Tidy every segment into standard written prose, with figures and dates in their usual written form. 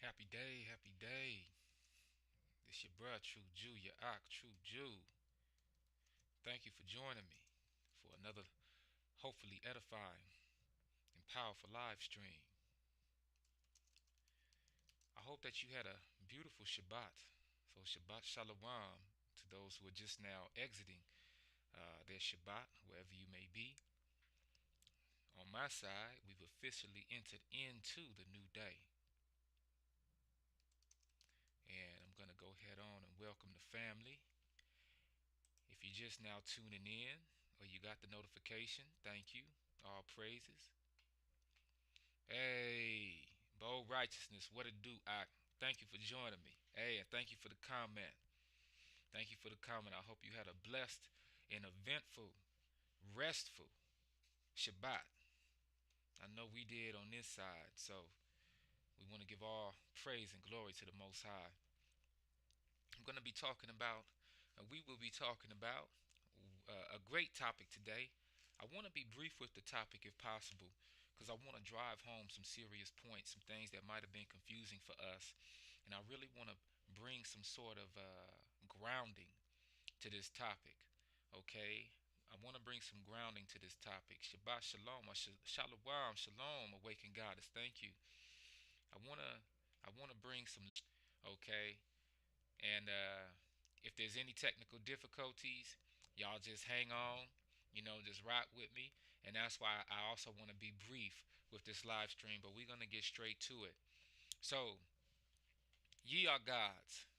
Happy day, happy day. This your bruh, True Jew, your Ak, True Jew. Thank you for joining me for another hopefully edifying and powerful live stream. I hope that you had a beautiful Shabbat. So Shabbat Shalom to those who are just now exiting their Shabbat, wherever you may be. On my side, we've officially entered into the new day. And I'm going to go head on and welcome the family. If you're just now tuning in or you got the notification, thank you. All praises. Hey, bold righteousness, what it do? I thank you for joining me. Hey, and thank you for the comment. Thank you for the comment. I hope you had a blessed and eventful, restful Shabbat. I know we did on this side, so we want to give all praise and glory to the Most High. I'm going to be talking about, we will be talking about a great topic today. I want to be brief with the topic if possible because I want to drive home some serious points, some things that might have been confusing for us. And I really want to bring some sort of grounding to this topic. Okay? I want to bring some grounding to this topic. Shabbat shalom, shalom, shalom, awakened goddess. Thank you. I want to bring some, okay? And if there's any technical difficulties, y'all just hang on, just rock with me. And that's why I also want to be brief with this live stream, but we're going to get straight to it. So, ye are gods.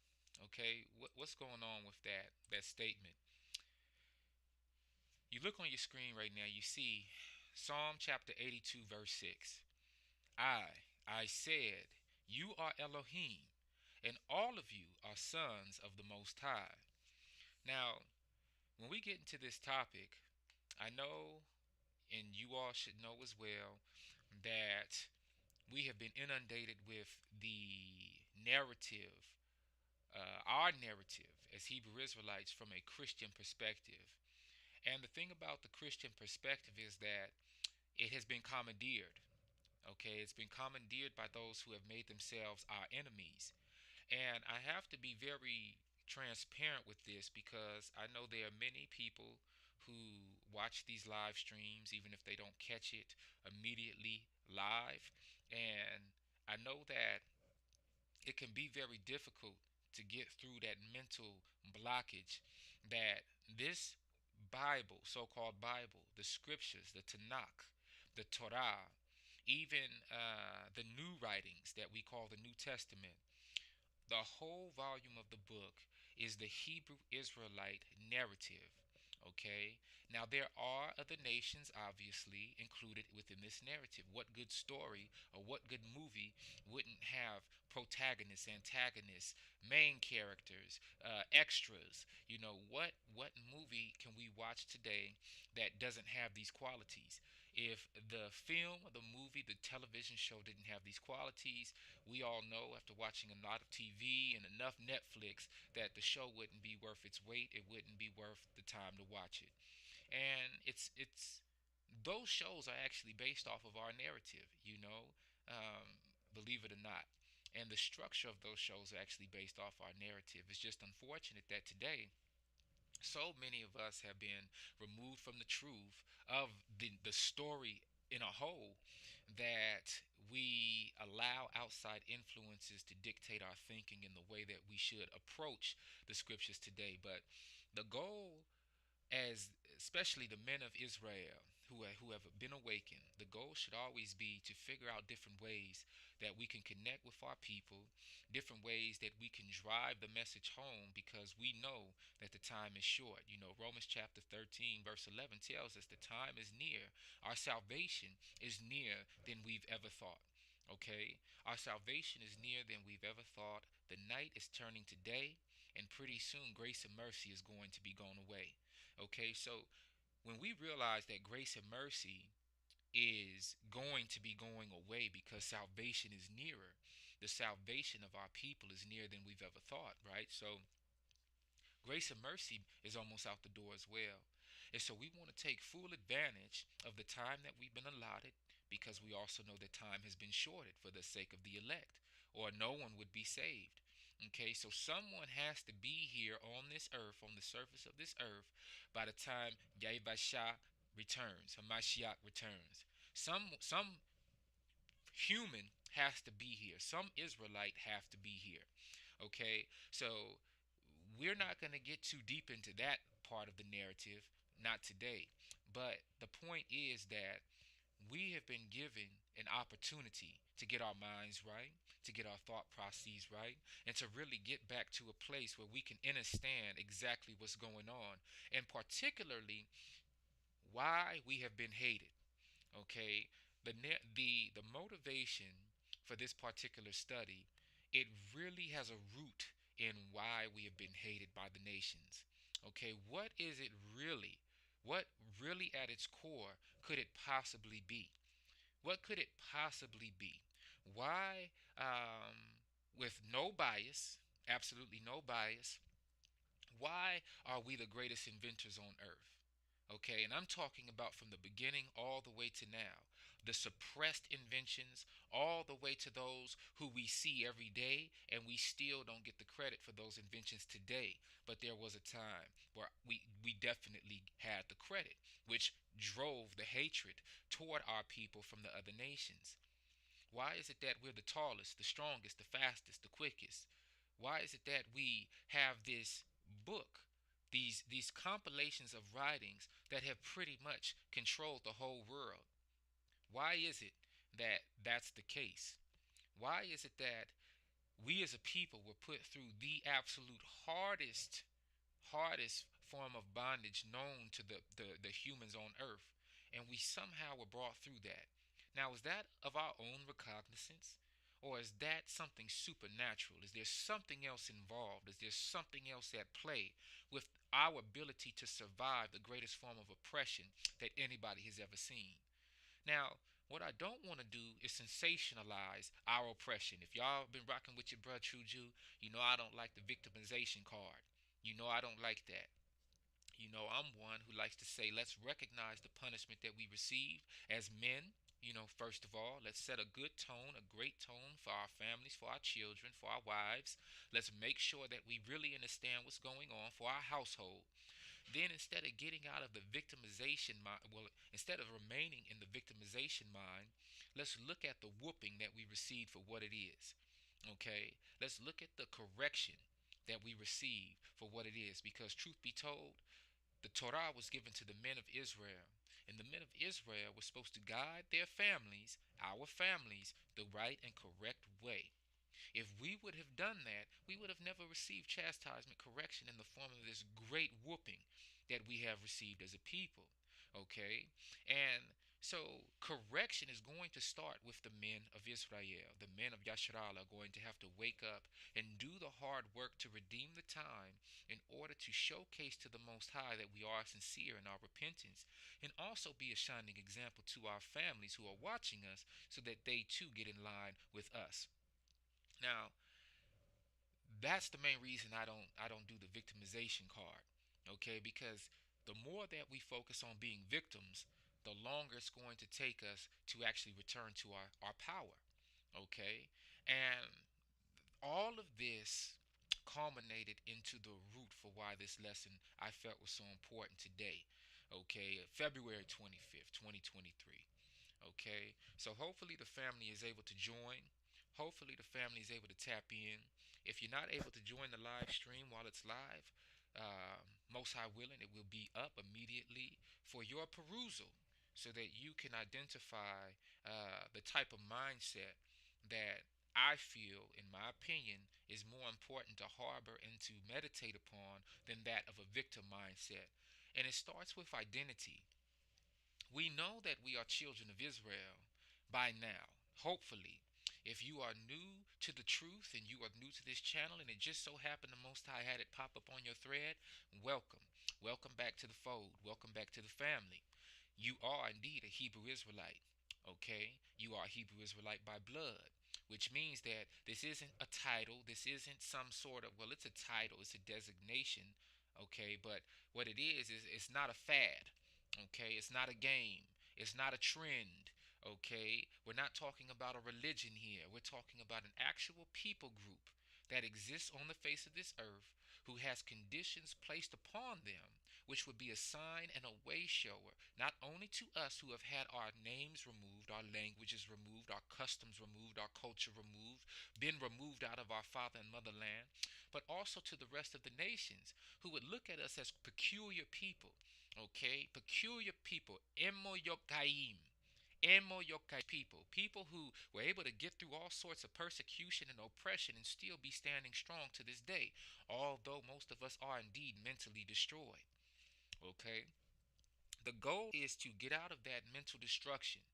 Okay, what's going on with that statement? You look on your screen right now, you see Psalm chapter 82, verse 6. I said, you are Elohim, and all of you are sons of the Most High. Now, when we get into this topic, I know, and you all should know as well, that we have been inundated with the narrative, our narrative as Hebrew Israelites from a Christian perspective. And the thing about the Christian perspective is that it has been commandeered. Okay, it's been commandeered by those who have made themselves our enemies. And I have to be very transparent with this because I know there are many people who watch these live streams, even if they don't catch it immediately live. And I know that it can be very difficult to get through that mental blockage that this Bible, so called Bible, the scriptures, the Tanakh, the Torah, even the new writings that we call the New Testament, the whole volume of the book is the Hebrew Israelite narrative. Okay? Now, there are other nations obviously included within this narrative. What good story or what good movie wouldn't have protagonists, antagonists, main characters, extras? What movie can we watch today that doesn't have these qualities? If the film or the movie, the television show didn't have these qualities, we all know after watching a lot of TV and enough Netflix that the show wouldn't be worth its weight. It wouldn't be worth the time to watch it. And it's those shows are actually based off of our narrative, believe it or not. And the structure of those shows are actually based off our narrative. It's just unfortunate that today so many of us have been removed from the truth of the story in a whole that we allow outside influences to dictate our thinking in the way that we should approach the scriptures today. But the goal, as especially the men of Israel who have been awakened, the goal should always be to figure out different ways that we can connect with our people, different ways that we can drive the message home because we know that the time is short. Romans chapter 13, verse 11 tells us the time is near. Our salvation is nearer than we've ever thought. Okay? Our salvation is nearer than we've ever thought. The night is turning to day, and pretty soon grace and mercy is going to be gone away. Okay, so when we realize that grace and mercy is going to be going away because salvation is nearer, the salvation of our people is nearer than we've ever thought, right? So grace and mercy is almost out the door as well. And so we want to take full advantage of the time that we've been allotted because we also know that time has been shorted for the sake of the elect. or no one would be saved. Okay, so someone has to be here on this earth, on the surface of this earth, by the time Yahweh returns, Hamashiach returns. Some human has to be here. Some Israelite have to be here. Okay, so we're not going to get too deep into that part of the narrative, not today. But the point is that we have been given an opportunity to get our minds right, to get our thought processes right, and to really get back to a place where we can understand exactly what's going on, and particularly why we have been hated. Okay, the motivation for this particular study, it really has a root in why we have been hated by the nations. Okay, what is it really? What really at its core could it possibly be? What could it possibly be? Why, with no bias, absolutely no bias, why are we the greatest inventors on earth? Okay, and I'm talking about from the beginning all the way to now. The suppressed inventions, all the way to those who we see every day, and we still don't get the credit for those inventions today. But there was a time where we definitely had the credit, which drove the hatred toward our people from the other nations. Why is it that we're the tallest, the strongest, the fastest, the quickest? Why is it that we have this book, these compilations of writings that have pretty much controlled the whole world? Why is it that that's the case? Why is it that we as a people were put through the absolute hardest form of bondage known to the humans on earth, and we somehow were brought through that? Now, is that of our own recognizance? Or is that something supernatural? Is there something else involved? Is there something else at play with our ability to survive the greatest form of oppression that anybody has ever seen? Now, what I don't want to do is sensationalize our oppression. If y'all been rocking with your bruh True Jew, you know I don't like the victimization card. You know I don't like that. You know, I'm one who likes to say, let's recognize the punishment that we received as men. You know, first of all, let's set a good tone, a great tone for our families, for our children, for our wives. Let's make sure that we really understand what's going on for our household. Then, instead of getting out of the victimization mind, well, instead of remaining in the victimization mind, let's look at the whooping that we received for what it is. Okay? Let's look at the correction that we received for what it is. Because, truth be told, the Torah was given to the men of Israel, and the men of Israel were supposed to guide their families, our families, the right and correct way. If we would have done that, we would have never received chastisement, correction in the form of this great whooping that we have received as a people. Okay? And so correction is going to start with the men of Israel. The men of Yasharal are going to have to wake up and do the hard work to redeem the time in order to showcase to the Most High that we are sincere in our repentance, and also be a shining example to our families who are watching us so that they too get in line with us. Now, that's the main reason I don't do the victimization card. Okay? Because the more that we focus on being victims, the longer it's going to take us to actually return to our power. Okay? And all of this culminated into the root for why this lesson I felt was so important today. Okay, February 25th, 2023. Okay, so hopefully the family is able to join. Hopefully the family is able to tap in. If you're not able to join the live stream while it's live, most high willing, it will be up immediately for your perusal so that you can identify the type of mindset that I feel, in my opinion, is more important to harbor and to meditate upon than that of a victim mindset. And it starts with identity. We know that we are children of Israel by now, hopefully. If you are new to the truth and you are new to this channel and it just so happened the Most High had it pop up on your thread, welcome. Welcome back to the fold. Welcome back to the family. You are indeed a Hebrew Israelite. Okay? You are a Hebrew Israelite by blood, which means that this isn't a title. This isn't some sort of, well, it's a title, it's a designation. Okay? But what it is it's not a fad. Okay? It's not a game. It's not a trend. Okay? We're not talking about a religion here. We're talking about an actual people group that exists on the face of this earth who has conditions placed upon them which would be a sign and a way shower, not only to us who have had our names removed, our languages removed, our customs removed, our culture removed, been removed out of our father and motherland, but also to the rest of the nations who would look at us as peculiar people. Okay? Peculiar people. Emoyokaim. Emoyokai people, people who were able to get through all sorts of persecution and oppression and still be standing strong to this day, although most of us are indeed mentally destroyed. Okay? The goal is to get out of that mental destruction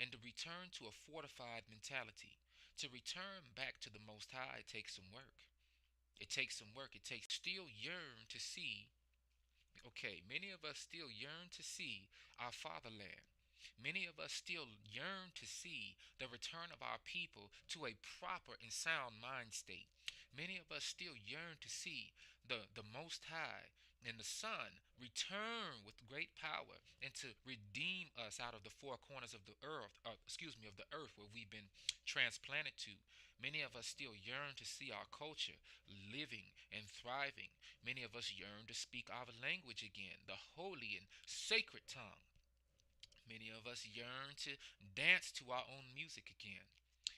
and to return to a fortified mentality. To return back to the Most High, it takes some work. It takes some work. It takes still yearn to see. Okay, many of us still yearn to see our fatherland. Many of us still yearn to see the return of our people to a proper and sound mind state. Many of us still yearn to see the Most High and the Son return with great power and to redeem us out of the four corners of the earth, of the earth where we've been transplanted to. Many of us still yearn to see our culture living and thriving. Many of us yearn to speak our language again, the holy and sacred tongue. Many of us yearn to dance to our own music again.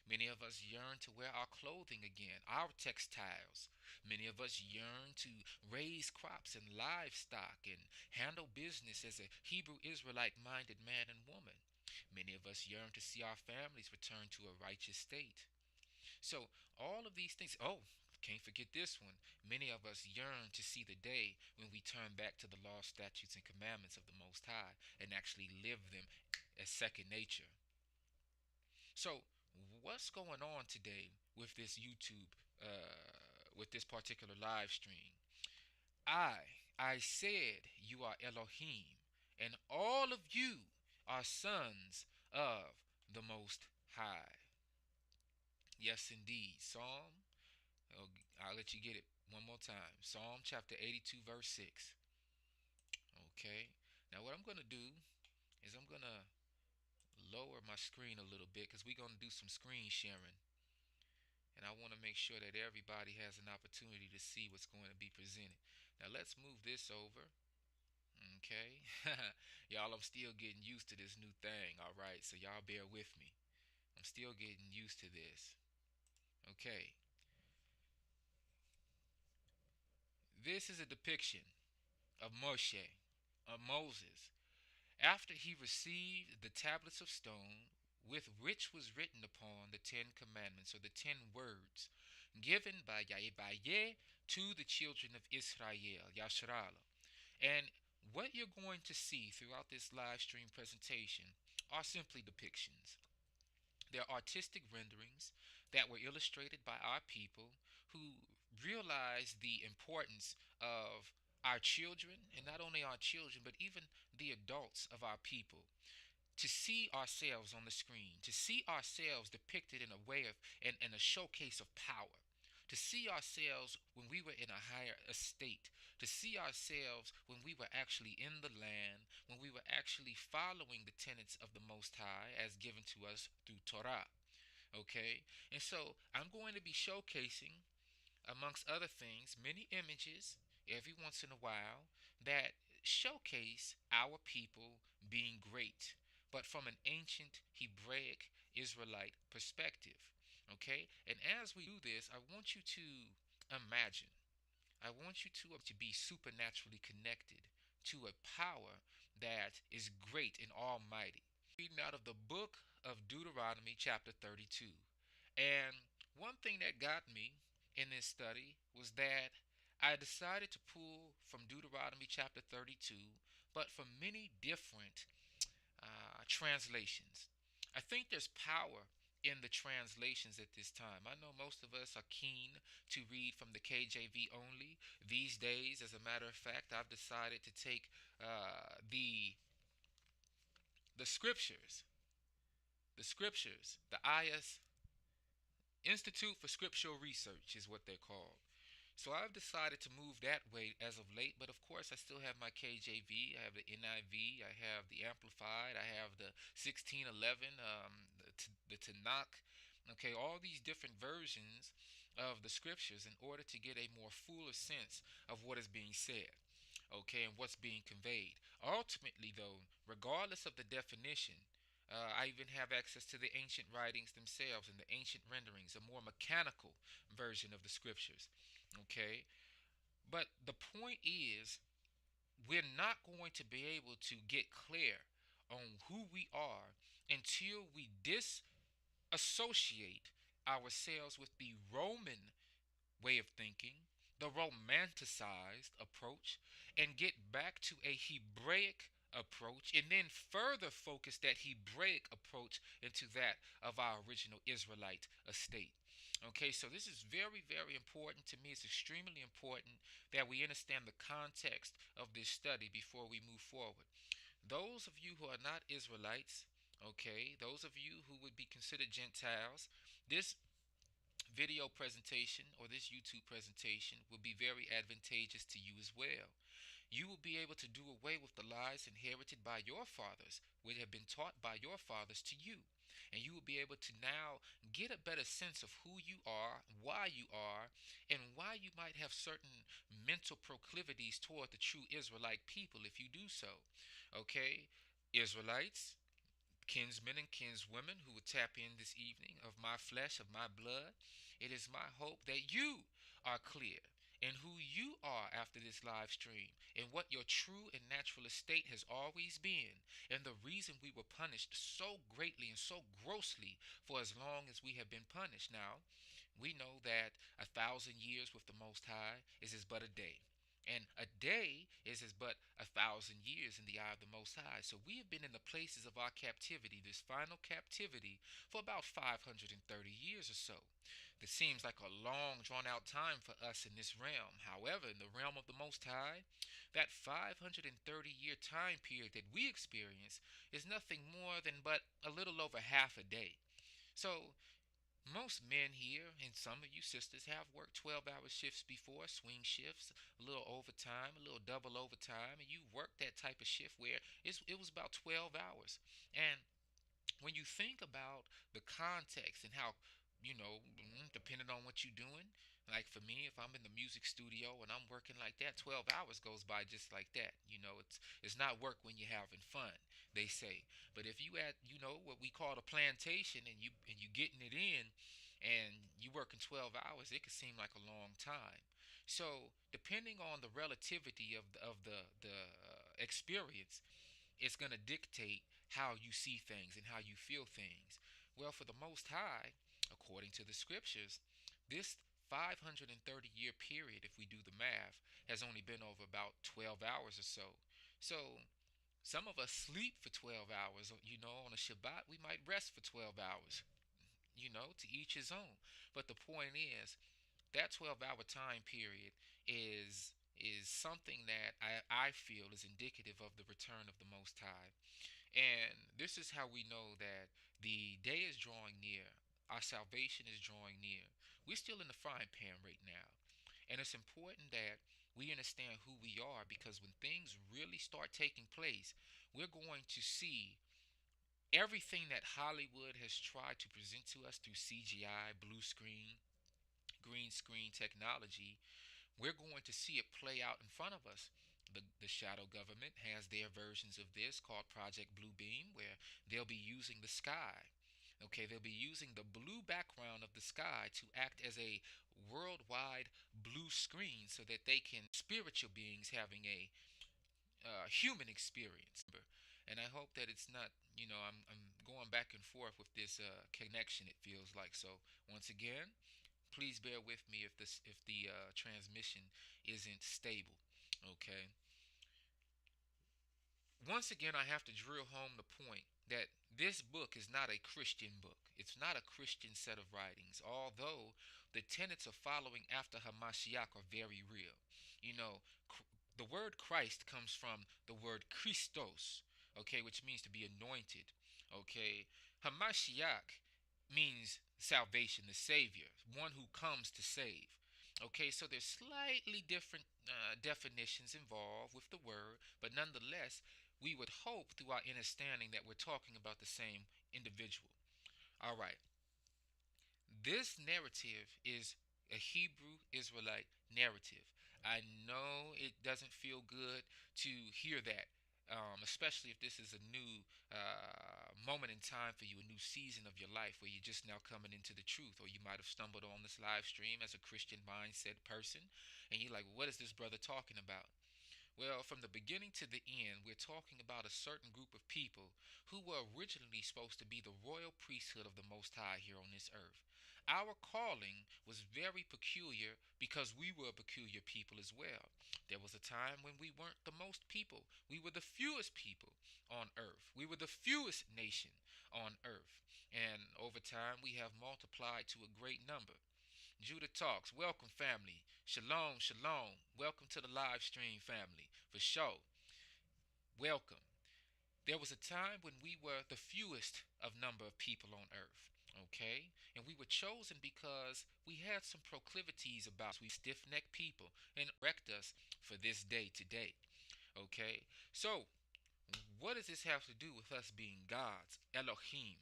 Many of us yearn to wear our clothing again, our textiles. Many of us yearn to raise crops and livestock and handle business as a Hebrew Israelite minded man and woman. Many of us yearn to see our families return to a righteous state. So, all of these things, oh, can't forget this one. Many of us yearn to see the day when we turn back to the law, statutes, and commandments of the Most High and actually live them as second nature. So, what's going on today with this YouTube, with this particular live stream? I said you are Elohim, and all of you are sons of the Most High. Yes, indeed. I'll let you get it one more time. Psalm chapter 82, verse 6. Okay. Now, what I'm going to do is I'm going to lower my screen a little bit because we're going to do some screen sharing. And I want to make sure that everybody has an opportunity to see what's going to be presented. Now, let's move this over. Okay. Y'all, I'm still getting used to this new thing. All right. So, y'all bear with me. I'm still getting used to this. Okay. This is a depiction of Moshe, of Moses, after he received the tablets of stone with which was written upon the 10 Commandments, or the 10 words, given by Yahweh to the children of Israel, Yasharala. And what you're going to see throughout this live stream presentation are simply depictions. They're artistic renderings that were illustrated by our people who realized the importance of our children, and not only our children, but even the adults of our people, to see ourselves on the screen, to see ourselves depicted in a way of, in a showcase of power, to see ourselves when we were in a higher estate, to see ourselves when we were actually in the land, when we were actually following the tenets of the Most High as given to us through Torah. Okay? And so I'm going to be showcasing, amongst other things, many images every once in a while that showcase our people being great, but from an ancient Hebraic Israelite perspective. Okay? And as we do this, I want you to imagine, I want you to be supernaturally connected to a power that is great and almighty. Reading out of the book of Deuteronomy, chapter 32. And one thing that got me in this study was that I decided to pull from Deuteronomy chapter 32, but from many different translations. I think there's power in the translations at this time. I know most of us are keen to read from the KJV only. These days, as a matter of fact, I've decided to take the scriptures, the IS Institute for Scriptural Research is what they're called. So I've decided to move that way as of late, but of course I still have my KJV, I have the NIV, I have the Amplified, I have the 1611, the Tanakh. Okay, all these different versions of the scriptures in order to get a more fuller sense of what is being said, okay, and what's being conveyed. Ultimately, though, regardless of the definition, I even have access to the ancient writings themselves and the ancient renderings, a more mechanical version of the scriptures. Okay? But the point is, we're not going to be able to get clear on who we are until we disassociate ourselves with the Roman way of thinking, the romanticized approach, and get back to a Hebraic approach, and then further focus that Hebraic approach into that of our original Israelite estate. Okay, so this is very, very important to me. It's extremely important that we understand the context of this study before we move forward. Those of you who are not Israelites, okay, those of you who would be considered Gentiles, this video presentation or this YouTube presentation will be very advantageous to you as well. You will be able to do away with the lies inherited by your fathers, which have been taught by your fathers to you. And you will be able to now get a better sense of who you are, why you are, and why you might have certain mental proclivities toward the true Israelite people if you do so. Okay? Israelites, kinsmen and kinswomen who would tap in this evening, of my flesh, of my blood, it is my hope that you are clear in who you are after this live stream and what your true and natural estate has always been, and the reason we were punished so greatly and so grossly for as long as we have been punished. Now, we know that 1,000 years with the Most High is as but a day. And a day is as but 1,000 years in the eye of the Most High. So we have been in the places of our captivity, this final captivity, for about 530 years or so. This seems like a long, drawn out time for us in this realm. However, in the realm of the Most High, that 530-year time period that we experience is nothing more than but a little over half a day. So most men here and some of you sisters have worked 12-hour shifts before, swing shifts, a little overtime, a little double overtime, and you worked that type of shift where it was about 12 hours. And when you think about the context and how, depending on what you're doing, like for me, if I'm in the music studio and I'm working like that, 12 hours goes by just like that. It's not work when you're having fun, they say. But if you at, what we call a plantation, and you getting it in, and you working 12 hours, it could seem like a long time. So depending on the relativity of the experience, it's going to dictate how you see things and how you feel things. Well, for the Most High, according to the scriptures, this 530-year period, if we do the math, has only been over about 12 hours or so. So some of us sleep for 12 hours. On a Shabbat, we might rest for 12 hours. To each his own. But the point is, that 12-hour time period is something that I feel is indicative of the return of the Most High. And this is how we know that the day is drawing near. Our salvation is drawing near. We're still in the frying pan right now. And it's important that we understand who we are, because when things really start taking place, we're going to see everything that Hollywood has tried to present to us through CGI, blue screen, green screen technology. We're going to see it play out in front of us. The shadow government has their versions of this called Project Bluebeam, where they'll be using the sky. Okay, they'll be using the blue background of the sky to act as a worldwide blue screen so that they can spiritual beings having a human experience. And I hope that it's not, I'm going back and forth with this connection, it feels like. So once again, please bear with me if the transmission isn't stable. Okay. Once again, I have to drill home the point that this book is not a Christian book. It's not a Christian set of writings, although the tenets of following after Hamashiach are very real. You know, the word Christ comes from the word Christos, okay, which means to be anointed. Okay, Hamashiach means salvation, the Savior, one who comes to save. Okay, so there's slightly different definitions involved with the word, but nonetheless, we would hope through our understanding that we're talking about the same individual. All right, this narrative is a Hebrew Israelite narrative. I know it doesn't feel good to hear that, especially if this is a new moment in time for you, a new season of your life where you're just now coming into the truth, or you might have stumbled on this live stream as a Christian mindset person, and you're like, what is this brother talking about? Well, from the beginning to the end, we're talking about a certain group of people who were originally supposed to be the royal priesthood of the Most High here on this earth. Our calling was very peculiar because we were a peculiar people as well. There was a time when we weren't the most people. We were the fewest people on earth. We were the fewest nation on earth. And over time, we have multiplied to a great number. Judah Talks. Welcome, family. Shalom, shalom. Welcome to the live stream, family. For sure. Welcome. There was a time when we were the fewest of number of people on earth. Okay? And we were chosen because we had some proclivities about us. We stiff necked people and erect us for this day today. Okay? So, what does this have to do with us being gods? Elohim.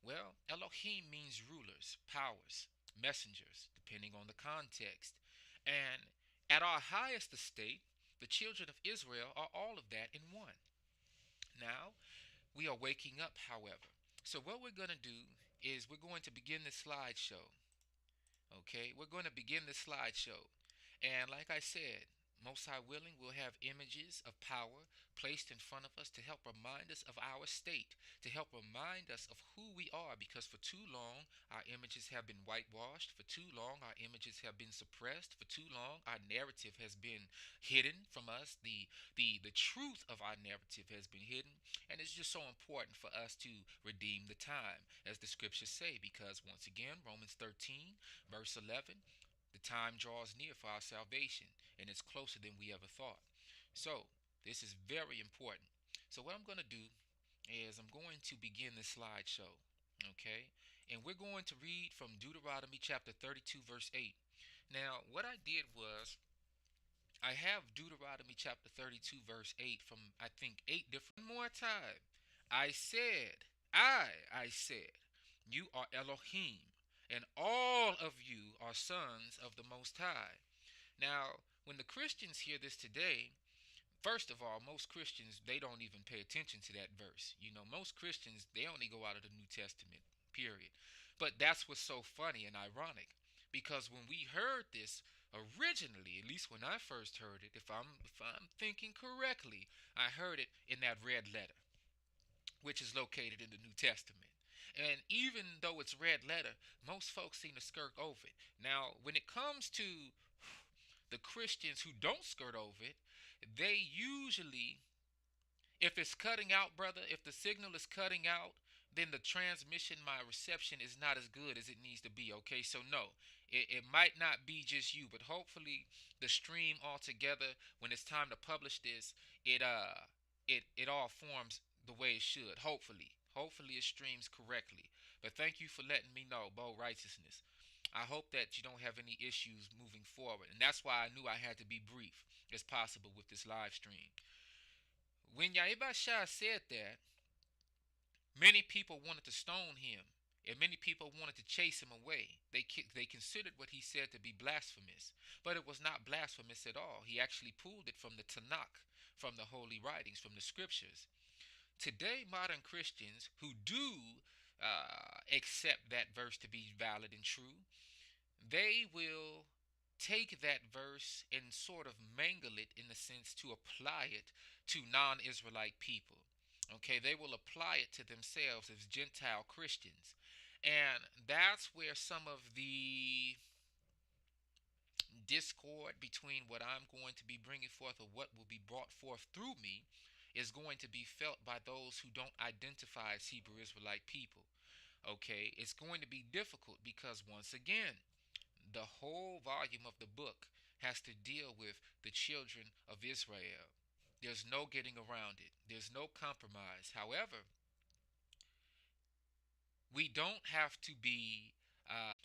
Well, Elohim means rulers, powers, messengers, depending on the context. And at our highest estate, the children of Israel are all of that in one. Now, we are waking up, however. So, what we're going to do is we're going to begin the slideshow. Okay, we're going to begin the slideshow. And like I said, most high willing, we'll have images of power placed in front of us to help remind us of our state, to help remind us of who we are, because for too long our images have been whitewashed, for too long our images have been suppressed, for too long our narrative has been hidden from us. The truth of our narrative has been hidden, and it's just so important for us to redeem the time, as the scriptures say, because once again, Romans 13 verse 11, the time draws near for our salvation, and it's closer than we ever thought. So, this is very important. So, what I'm going to do is I'm going to begin this slideshow. Okay? And we're going to read from Deuteronomy chapter 32, verse 8. Now, what I did was I have Deuteronomy chapter 32, verse 8 from, I think, 8 different. One more time. I said, you are Elohim, and all of you are sons of the Most High. Now, when the Christians hear this today, first of all, most Christians, they don't even pay attention to that verse. You know, most Christians, they only go out of the New Testament, period. But that's what's so funny and ironic. Because when we heard this originally, at least when I first heard it, if I'm thinking correctly, I heard it in that red letter, which is located in the New Testament. And even though it's red letter, most folks seem to skirt over it. Now, when it comes to the Christians who don't skirt over it, they usually, if it's cutting out, brother, if the signal is cutting out, then the transmission, my reception is not as good as it needs to be. Okay, so no, it might not be just you, but hopefully the stream altogether, when it's time to publish this, it all forms the way it should. Hopefully it streams correctly. But thank you for letting me know, Bo Righteousness. I hope that you don't have any issues moving forward, and that's why I knew I had to be brief as possible with this live stream. When Yaibashah said that, many people wanted to stone him, and many people wanted to chase him away. They considered what he said to be blasphemous, but it was not blasphemous at all. He actually pulled it from the Tanakh, from the holy writings, from the scriptures. Today, modern Christians who do accept that verse to be valid and true, they will take that verse and sort of mangle it in the sense to apply it to non-Israelite people. Okay, they will apply it to themselves as Gentile Christians. And that's where some of the discord between what I'm going to be bringing forth or what will be brought forth through me is going to be felt by those who don't identify as Hebrew Israelite people. Okay, it's going to be difficult because, once again, the whole volume of the book has to deal with the children of Israel. There's no getting around it, there's no compromise. However, we don't have to be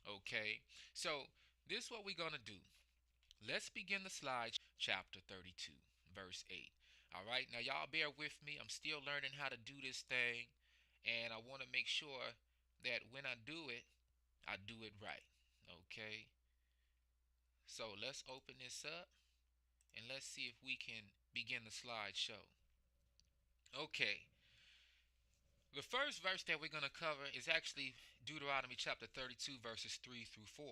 okay. So This is what we're going to do. Let's begin the slide, chapter 32, verse 8. All right, now y'all bear with me. I'm still learning how to do this thing, and I want to make sure that when I do it right. Okay, so let's open this up and let's see if we can begin the slideshow. Okay, the first verse that we're going to cover is actually Deuteronomy chapter 32, verses 3 through 4.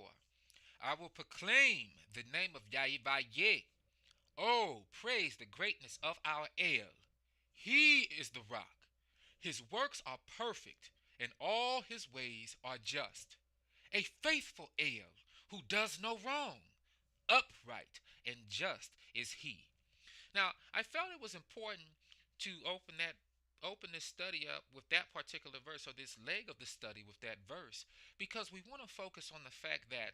I will proclaim the name of Yahweh. Oh, praise the greatness of our El. He is the rock. His works are perfect, and all his ways are just. A faithful El who does no wrong. Upright and just is he. Now, I felt it was important to open this study up with that particular verse, or this leg of the study with that verse, because we want to focus on the fact that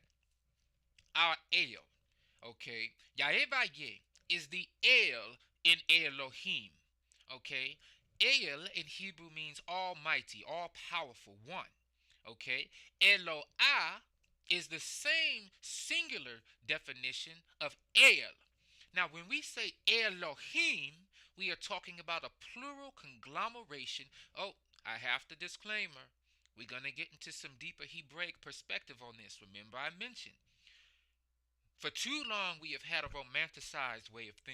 our El, okay, Yahweh is the El in Elohim, okay. El in Hebrew means almighty, all powerful, one, okay. Eloah is the same singular definition of El. Now, when we say Elohim, we are talking about a plural conglomeration. Oh, I have the disclaimer. We're going to get into some deeper Hebraic perspective on this. Remember, I mentioned for too long we have had a romanticized way of thinking.